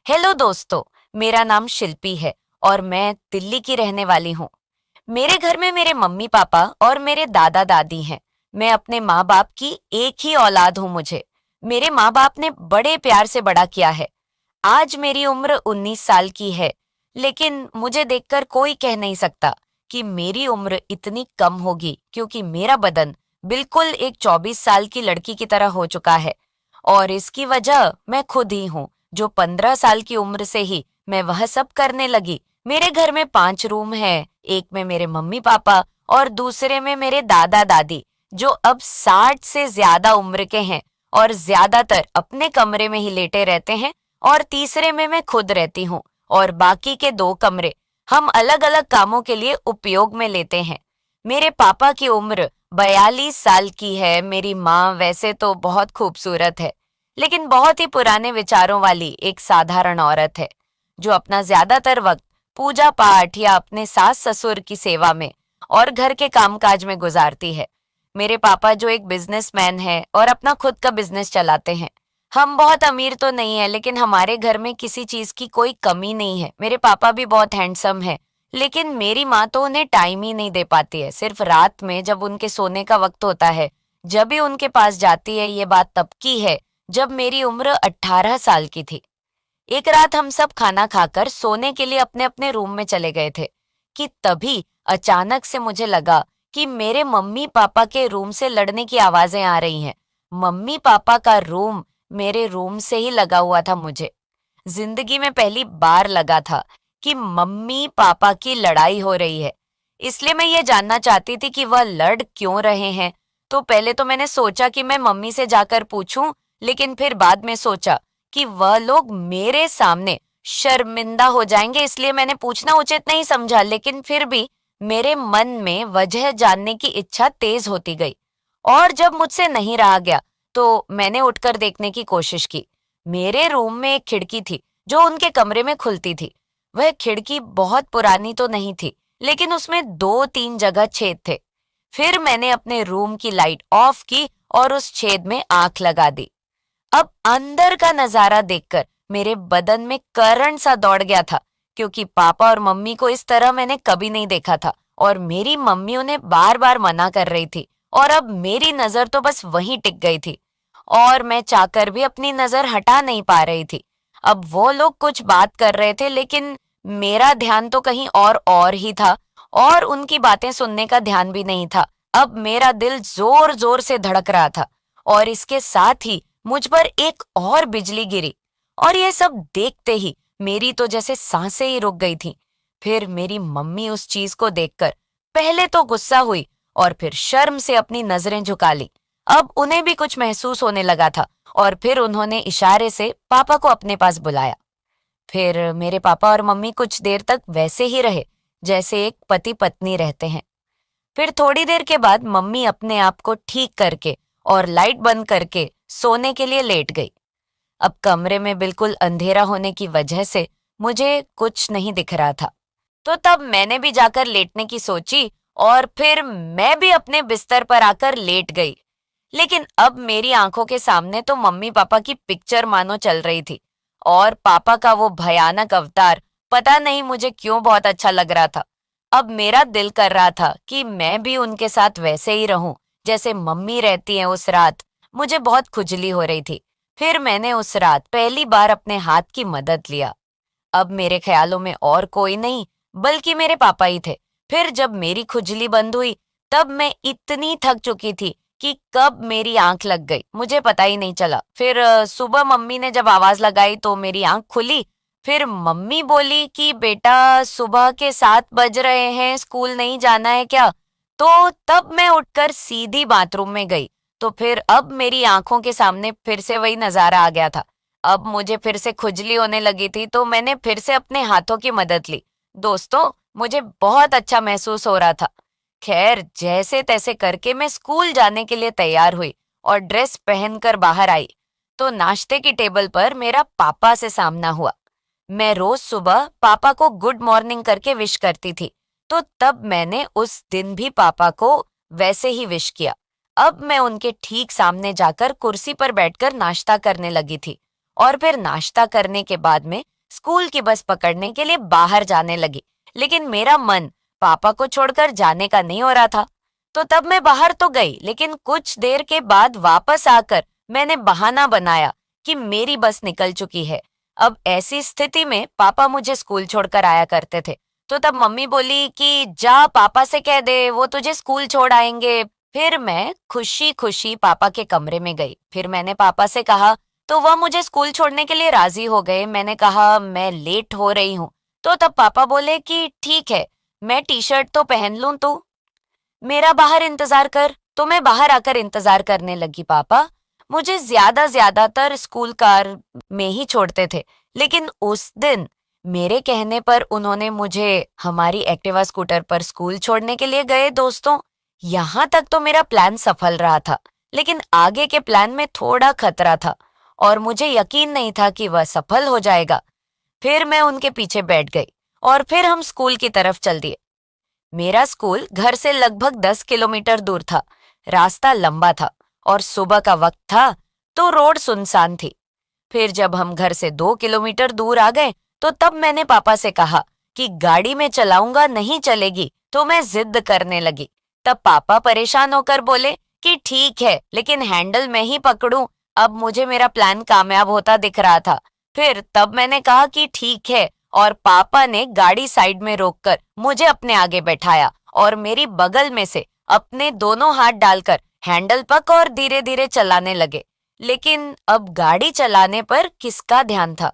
Hello दोस्तों, मेरा नाम शिल्पी है और मैं दिल्ली की रहने वाली हूँ। मेरे घर में मेरे मम्मी पापा और मेरे दादा दादी हैं। मैं अपने माँ बाप की एक ही औलाद हूँ। मुझे मेरे माँ बाप ने बड़े प्यार से बड़ा किया है। आज मेरी उम्र 19 साल की है, लेकिन मुझे देखकर कोई कह नहीं सकता कि मेरी उम्र इतनी कम होगी, क्योंकि मेरा बदन बिल्कुल एक 24 साल की लड़की की तरह हो चुका है। और इसकी वजह मैं खुद ही हूँ, जो 15 साल की उम्र से ही मैं वह सब करने लगी। मेरे घर में 5 रूम हैं, एक में मेरे मम्मी पापा और दूसरे में मेरे दादा दादी, जो अब 60 से ज्यादा उम्र के हैं और ज्यादातर अपने कमरे में ही लेटे रहते हैं। और तीसरे में मैं खुद रहती हूँ और बाकी के 2 कमरे हम अलग अलग कामों के लिए उपयोग में लेते हैं। मेरे पापा की उम्र 42 साल की है। मेरी माँ वैसे तो बहुत खूबसूरत है, लेकिन बहुत ही पुराने विचारों वाली एक साधारण औरत है, जो अपना ज्यादातर वक्त पूजा पाठ या अपने सास ससुर की सेवा में और घर के कामकाज में गुजारती है। मेरे पापा जो एक बिजनेसमैन है और अपना खुद का बिजनेस चलाते हैं। हम बहुत अमीर तो नहीं है, लेकिन हमारे घर में किसी चीज की कोई कमी नहीं है। मेरे पापा भी बहुत हैंडसम है, लेकिन मेरी माँ तो उन्हें टाइम ही नहीं दे पाती है। सिर्फ रात में जब उनके सोने का वक्त होता है, जब भी उनके पास जाती है। ये बात तब की है जब मेरी उम्र 18 साल की थी। एक रात हम सब खाना खाकर सोने के लिए अपने अपने रूम में चले गए थे कि तभी अचानक से मुझे लगा कि मेरे मम्मी पापा के रूम से लड़ने की आवाजें आ रही हैं। मम्मी पापा का रूम मेरे रूम से ही लगा हुआ था। मुझे जिंदगी में पहली बार लगा था कि मम्मी पापा की लड़ाई हो रही है। इसलिए मैं ये जानना चाहती थी कि वह लड़ क्यों रहे हैं। तो पहले तो मैंने सोचा कि मैं मम्मी से जाकर पूछूं, लेकिन फिर बाद में सोचा कि वह लोग मेरे सामने शर्मिंदा हो जाएंगे, इसलिए मैंने पूछना उचित नहीं समझा। लेकिन फिर भी मेरे मन में वजह जानने की इच्छा तेज होती गई, और जब मुझसे नहीं रहा गया तो मैंने उठकर देखने की कोशिश की। मेरे रूम में एक खिड़की थी जो उनके कमरे में खुलती थी। वह खिड़की बहुत पुरानी तो नहीं थी, लेकिन उसमें 2-3 जगह छेद थे। फिर मैंने अपने रूम की लाइट ऑफ की और उस छेद में आंख लगा दी। अब अंदर का नजारा देखकर मेरे बदन में करंट सा दौड़ गया था, क्योंकि पापा और मम्मी को इस तरह मैंने कभी नहीं देखा था। और मेरी मम्मी उन्हें बार बार मना कर रही थी, और अब मेरी नजर तो बस वहीं टिक गई थी, और मैं चाहकर भी अपनी नजर हटा नहीं पा रही थी। अब वो लोग कुछ बात कर रहे थे, लेकिन मेरा ध्यान तो कहीं और ही था, और उनकी बातें सुनने का ध्यान भी नहीं था। अब मेरा दिल जोर जोर से धड़क रहा था, और इसके साथ ही मुझ पर एक और बिजली गिरी। और ये सब देखते ही मेरी तो जैसे सांसें ही रुक गई थीं। फिर मेरी मम्मी उस चीज को देखकर पहले तो गुस्सा हुई, और फिर शर्म से अपनी नजरें झुका ली। अब उन्हें भी कुछ महसूस होने लगा था, और फिर उन्होंने इशारे से पापा को अपने पास बुलाया। फिर मेरे पापा और मम्मी कुछ देर तक वैसे ही रहे, जैसे एक पति पत्नी रहते हैं। फिर थोड़ी देर के बाद मम्मी अपने आप को ठीक करके और लाइट बंद करके सोने के लिए लेट गई। अब कमरे में बिल्कुल अंधेरा होने की वजह से मुझे कुछ नहीं दिख रहा था। तो तब मैंने भी जाकर लेटने की सोची, और फिर मैं भी अपने बिस्तर पर आकर लेट गई। लेकिन अब मेरी आंखों के सामने तो मम्मी पापा की पिक्चर मानो चल रही थी, और पापा का वो भयानक अवतार पता नहीं मुझे क्यों बहुत अच्छा लग रहा था। अब मेरा दिल कर रहा था कि मैं भी उनके साथ वैसे ही रहूं जैसे मम्मी रहती हैं। उस रात मुझे बहुत खुजली हो रही थी। फिर मैंने उस रात पहली बार अपने हाथ की मदद लिया। अब मेरे ख्यालों में और कोई नहीं, बल्कि मेरे पापा ही थे। फिर जब मेरी खुजली बंद हुई, तब मैं इतनी थक चुकी थी कि कब मेरी आंख लग गई मुझे पता ही नहीं चला। फिर सुबह मम्मी ने जब आवाज लगाई तो मेरी आंख खुली। फिर मम्मी बोली कि बेटा, सुबह के 7 बज रहे हैं, स्कूल नहीं जाना है क्या? तो तब मैं उठकर सीधी बाथरूम में गई। तो फिर अब मेरी आंखों के सामने फिर से वही नजारा आ गया था। अब मुझे फिर से खुजली होने लगी थी, तो मैंने फिर से अपने हाथों की मदद ली। दोस्तों, मुझे बहुत अच्छा महसूस हो रहा था। खैर, जैसे तैसे करके मैं स्कूल जाने के लिए तैयार हुई और ड्रेस पहनकर बाहर आई। तो नाश्ते की टेबल पर मेरा पापा से सामना हुआ। मैं रोज सुबह पापा को गुड मॉर्निंग करके विश करती थी, तो तब मैंने उस दिन भी पापा को वैसे ही विश किया। अब मैं उनके ठीक सामने जाकर कुर्सी पर बैठकर नाश्ता करने लगी थी, और फिर नाश्ता करने के बाद में स्कूल की बस पकड़ने के लिए बाहर जाने लगी, लेकिन मेरा मन पापा को छोड़कर जाने का नहीं हो रहा था। तो तब मैं बाहर तो गई, लेकिन कुछ देर के बाद वापस आकर मैंने बहाना बनाया कि मेरी बस निकल चुकी है। अब ऐसी स्थिति में पापा मुझे स्कूल छोड़कर आया करते थे। तो तब मम्मी बोली कि जा पापा से कह दे, वो तुझे स्कूल छोड़ आएंगे। फिर मैं खुशी खुशी पापा के कमरे में गई। फिर मैंने पापा से कहा, तो वह मुझे स्कूल छोड़ने के लिए राजी हो गए। मैंने कहा मैं लेट हो रही हूँ। तो तब पापा बोले कि ठीक है, मैं टी शर्ट तो पहन लूं, तू मेरा बाहर इंतजार कर। तो मैं बाहर आकर इंतजार करने लगी। पापा मुझे ज्यादातर स्कूल कार में ही छोड़ते थे, लेकिन उस दिन मेरे कहने पर उन्होंने मुझे हमारी एक्टिवा स्कूटर पर स्कूल छोड़ने के लिए गए। दोस्तों, यहाँ तक तो मेरा प्लान सफल रहा था, लेकिन आगे के प्लान में थोड़ा खतरा था और मुझे यकीन नहीं था कि वह सफल हो जाएगा। फिर मैं उनके पीछे बैठ गई और फिर हम स्कूल की तरफ चल दिए। मेरा स्कूल घर से लगभग 10 किलोमीटर दूर था। रास्ता लंबा था और सुबह का वक्त था, तो रोड सुनसान थी। फिर जब हम घर से 2 किलोमीटर दूर आ गए, तो तब मैंने पापा से कहा कि गाड़ी में चलाऊंगा, नहीं चलेगी। तो मैं जिद करने लगी। तब पापा परेशान होकर बोले कि ठीक है, लेकिन हैंडल मैं ही पकड़ूं। अब मुझे मेरा प्लान कामयाब होता दिख रहा था। फिर तब मैंने कहा कि ठीक है, और पापा ने गाड़ी साइड में रोककर मुझे अपने आगे बैठाया और मेरी बगल में से अपने दोनों हाथ डालकर हैंडल पक और धीरे धीरे चलाने लगे। लेकिन अब गाड़ी चलाने पर किसका ध्यान था?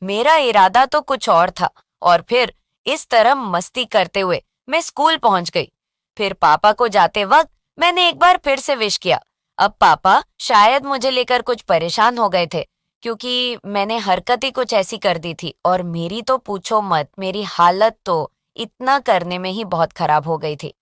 मेरा इरादा तो कुछ और था। और फिर इस तरह मस्ती करते हुए मैं स्कूल पहुंच गई। फिर पापा को जाते वक्त मैंने एक बार फिर से विश किया। अब पापा शायद मुझे लेकर कुछ परेशान हो गए थे, क्योंकि मैंने हरकत ही कुछ ऐसी कर दी थी। और मेरी तो पूछो मत, मेरी हालत तो इतना करने में ही बहुत खराब हो गई थी।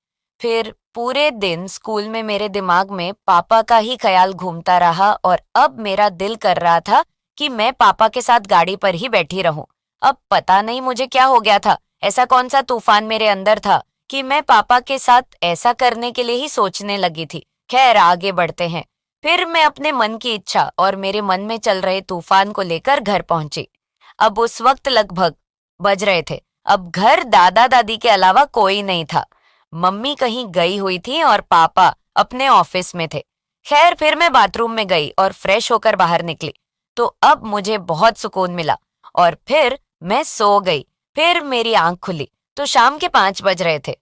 फिर पूरे दिन स्कूल में मेरे दिमाग में पापा का ही ख्याल घूमता रहा और अब मेरा दिल कर रहा था कि मैं पापा के साथ गाड़ी पर ही बैठी रहूं। अब पता नहीं मुझे क्या हो गया था, ऐसा कौन सा तूफान मेरे अंदर था कि मैं पापा के साथ ऐसा करने के लिए ही सोचने लगी थी। खैर, आगे बढ़ते हैं। फिर मैं अपने मन की इच्छा और मेरे मन में चल रहे तूफान को लेकर घर पहुंची। अब उस वक्त लगभग बज रहे थे। अब घर दादा दादी के अलावा कोई नहीं था। मम्मी कहीं गई हुई थी और पापा अपने ऑफिस में थे। खैर, फिर मैं बाथरूम में गई और फ्रेश होकर बाहर निकली। तो अब मुझे बहुत सुकून मिला और फिर मैं सो गई। फिर मेरी आंख खुली तो शाम के 5 बज रहे थे।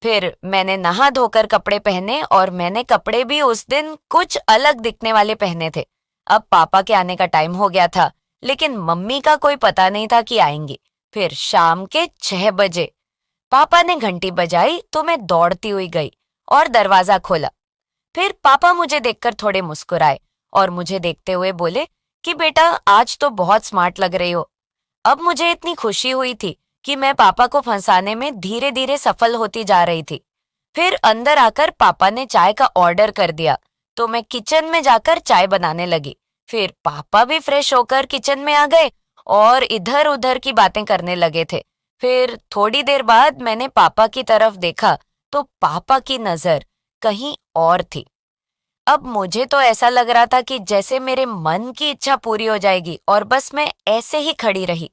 फिर मैंने नहा धोकर कपड़े पहने और मैंने कपड़े भी उस दिन कुछ अलग दिखने वाले पहने थे। अब पापा के आने का टाइम हो गया था, लेकिन मम्मी का कोई पता नहीं था कि आएंगी। फिर शाम के 6 बजे पापा ने घंटी बजाई तो मैं दौड़ती हुई गई और दरवाजा खोला। फिर पापा मुझे देखकर थोड़े मुस्कुराए और मुझे देखते हुए बोले कि बेटा, आज तो बहुत स्मार्ट लग रही हो। अब मुझे इतनी खुशी हुई थी कि मैं पापा को फंसाने में धीरे धीरे सफल होती जा रही थी। फिर अंदर आकर पापा ने चाय का ऑर्डर कर दिया, तो मैं किचन में जाकर चाय बनाने लगी। फिर पापा भी फ्रेश होकर किचन में आ गए और इधर उधर की बातें करने लगे थे। फिर थोड़ी देर बाद मैंने पापा की तरफ देखा तो पापा की नजर कहीं और थी। अब मुझे तो ऐसा लग रहा था कि जैसे मेरे मन की इच्छा पूरी हो जाएगी, और बस मैं ऐसे ही खड़ी रही।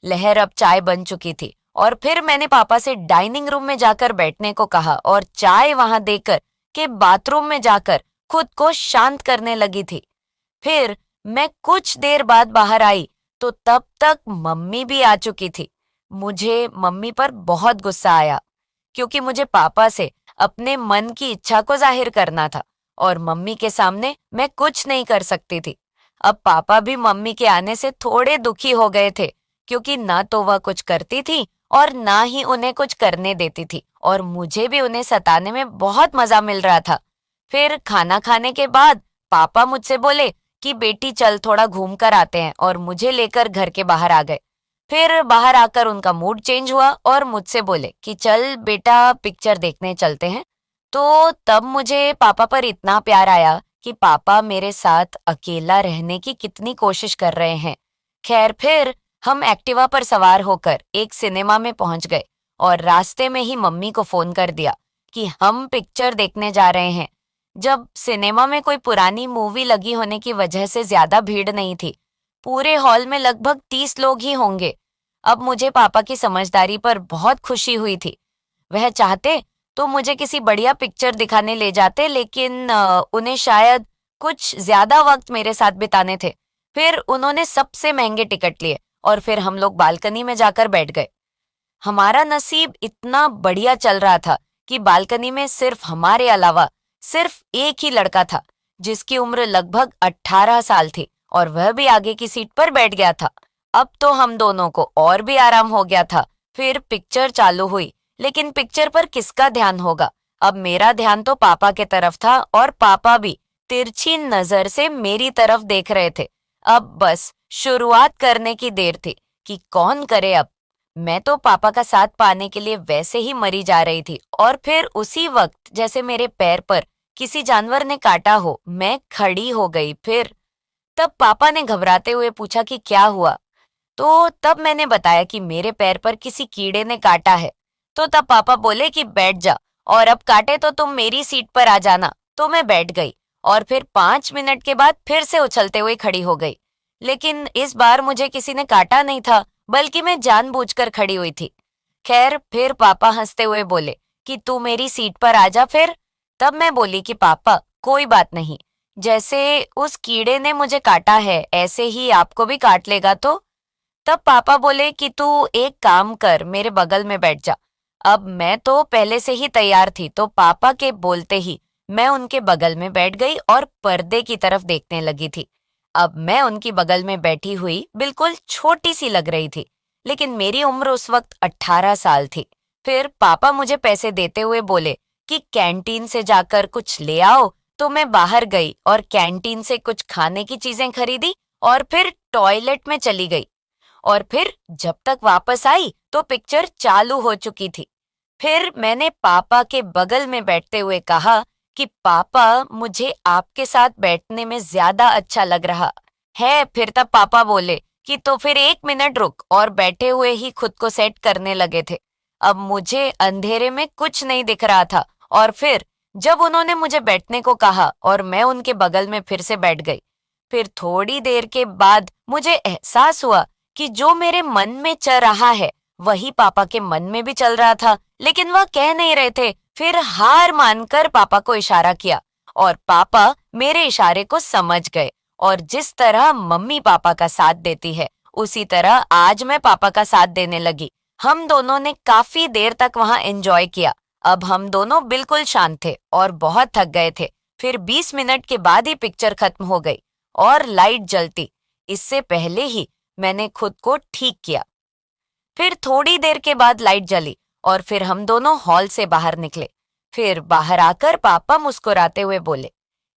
लहर अब चाय बन चुकी थी और फिर मैंने पापा से डाइनिंग रूम में जाकर बैठने को कहा और चाय वहां देकर के बाथरूम में जाकर खुद को शांत करने लगी थी। फिर मैं कुछ देर बाद बाहर आई तो तब तक मम्मी भी आ चुकी थी। मुझे मम्मी पर बहुत गुस्सा आया, क्योंकि मुझे पापा से अपने मन की इच्छा को जाहिर करना था और मम्मी के सामने मैं कुछ नहीं कर सकती थी। अब पापा भी मम्मी के आने से थोड़े दुखी हो गए थे, क्योंकि ना तो वह कुछ करती थी और ना ही उन्हें कुछ करने देती थी, और मुझे भी उन्हें सताने में बहुत मजा मिल रहा था। फिर खाना खाने के बाद पापा मुझसे बोले कि बेटी चल थोड़ा घूम कर आते हैं, और मुझे लेकर घर के बाहर आ गए। फिर बाहर आकर उनका मूड चेंज हुआ और मुझसे बोले कि चल बेटा पिक्चर देखने चलते हैं। तो तब मुझे पापा पर इतना प्यार आया कि पापा मेरे साथ अकेला रहने की कितनी कोशिश कर रहे हैं। खैर, फिर हम एक्टिवा पर सवार होकर एक सिनेमा में पहुंच गए और रास्ते में ही मम्मी को फोन कर दिया कि हम पिक्चर देखने जा रहे हैं। जब सिनेमा में कोई पुरानी मूवी लगी होने की वजह से ज्यादा भीड़ नहीं थी, पूरे हॉल में लगभग 30 लोग ही होंगे। अब मुझे पापा की समझदारी पर बहुत खुशी हुई थी। वह चाहते तो मुझे किसी बढ़िया पिक्चर दिखाने ले जाते, लेकिन उन्हें शायद कुछ ज्यादा वक्त मेरे साथ बिताने थे। फिर उन्होंने सबसे महंगे टिकट लिए और फिर हम लोग बालकनी में जाकर बैठ गए। हमारा नसीब इतना बढ़िया चल रहा था कि बालकनी में सिर्फ हमारे अलावा सिर्फ एक ही लड़का था, जिसकी उम्र लगभग 18 साल थी, और वह भी आगे की सीट पर बैठ गया था। अब तो हम दोनों को और भी आराम हो गया था। फिर पिक्चर चालू हुई, लेकिन पिक्चर पर किसका ध्यान होगा? अब मेरा ध्यान तो पापा के तरफ था और पापा भी तिरछी नजर से मेरी तरफ देख रहे थे। अब बस शुरुआत करने की देर थी कि कौन करे अब। मैं तो पापा का साथ पाने के लिए वैसे ही मरी जा रही थी, और फिर उसी वक्त जैसे मेरे पैर पर किसी जानवर ने काटा हो, मैं खड़ी हो गई। फिर तब पापा ने घबराते हुए पूछा कि क्या हुआ। तो तब मैंने बताया कि मेरे पैर पर किसी कीड़े ने काटा है। तो तब पापा बोले कि बैठ जा, और अब काटे तो तुम मेरी सीट पर आ जाना। तो मैं बैठ गई और फिर 5 मिनट के बाद फिर से उछलते हुए खड़ी हो गई। लेकिन इस बार मुझे किसी ने काटा नहीं था, बल्कि मैं जानबूझकर खड़ी हुई थी। खैर, फिर पापा हंसते हुए बोले कि तू मेरी सीट पर आ जा फिर। तब मैं बोली कि पापा कोई बात नहीं, जैसे उस कीड़े ने मुझे काटा है ऐसे ही आपको भी काट लेगा तो। तब पापा बोले कि तू एक काम कर, मेरे बगल में बैठ जा। अब मैं तो पहले से ही तैयार थी, तो पापा के बोलते ही मैं उनके बगल में बैठ गई और पर्दे की तरफ देखने लगी थी। अब मैं उनकी बगल में बैठी हुई बिल्कुल छोटी सी लग रही थी, लेकिन मेरी उम्र उस वक्त 18 साल थी। फिर पापा मुझे पैसे देते हुए बोले कि कैंटीन से जाकर कुछ ले आओ। तो मैं बाहर गई और कैंटीन से कुछ खाने की चीजें खरीदी और फिर टॉयलेट में चली गई। और फिर जब तक वापस आई तो पिक्चर चालू हो चुकी थी। फिर मैंने पापा के बगल में बैठते हुए कहा कि पापा, मुझे आपके साथ बैठने में ज्यादा अच्छा लग रहा है। फिर तब पापा बोले कि तो फिर 1 मिनट रुक, और बैठे हुए ही खुद को सेट करने लगे थे। अब मुझे अंधेरे में कुछ नहीं दिख रहा था, और फिर जब उन्होंने मुझे बैठने को कहा और मैं उनके बगल में फिर से बैठ गई। फिर थोड़ी देर के बाद मुझे एहसास हुआ कि जो मेरे मन में चल रहा है वही पापा के मन में भी चल रहा था, लेकिन वह कह नहीं रहे थे। फिर हार मानकर पापा को इशारा किया और पापा मेरे इशारे को समझ गए, और जिस तरह मम्मी पापा का साथ देती है उसी तरह आज मैं पापा का साथ देने लगी। हम दोनों ने काफी देर तक वहां एंजॉय किया। अब हम दोनों बिल्कुल शांत थे और बहुत थक गए थे। फिर 20 मिनट के बाद ही पिक्चर खत्म हो गई और लाइट जलती इससे पहले ही मैंने खुद को ठीक किया। फिर थोड़ी देर के बाद लाइट जली और फिर हम दोनों हॉल से बाहर निकले। फिर बाहर आकर पापा मुस्कुराते हुए बोले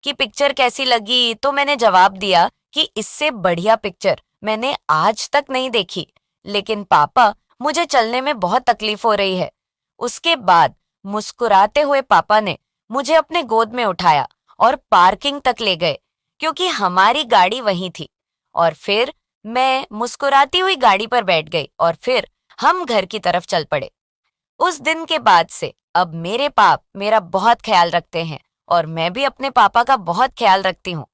कि पिक्चर कैसी लगी। तो मैंने जवाब दिया कि इससे बढ़िया पिक्चर मैंने आज तक नहीं देखी, लेकिन पापा, मुझे चलने में बहुत तकलीफ हो रही है। उसके बाद मुस्कुराते हुए पापा ने मुझे अपने गोद में उठाया और पार्किंग तक ले गए, क्योंकि हमारी गाड़ी वहीं थी। और फिर मैं मुस्कुराती हुई गाड़ी पर बैठ गई और फिर हम घर की तरफ चल पड़े। उस दिन के बाद से अब मेरे पाप मेरा बहुत ख्याल रखते हैं और मैं भी अपने पापा का बहुत ख्याल रखती हूँ।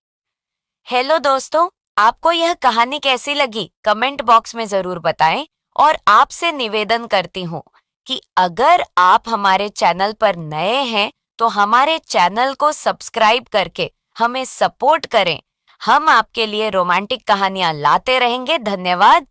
हेलो दोस्तों, आपको यह कहानी कैसी लगी कमेंट बॉक्स में जरूर बताएं। और आपसे निवेदन करती हूँ कि अगर आप हमारे चैनल पर नए हैं तो हमारे चैनल को सब्सक्राइब करके हमें सपोर्ट करें। हम आपके लिए रोमांटिक कहानियां लाते रहेंगे। धन्यवाद।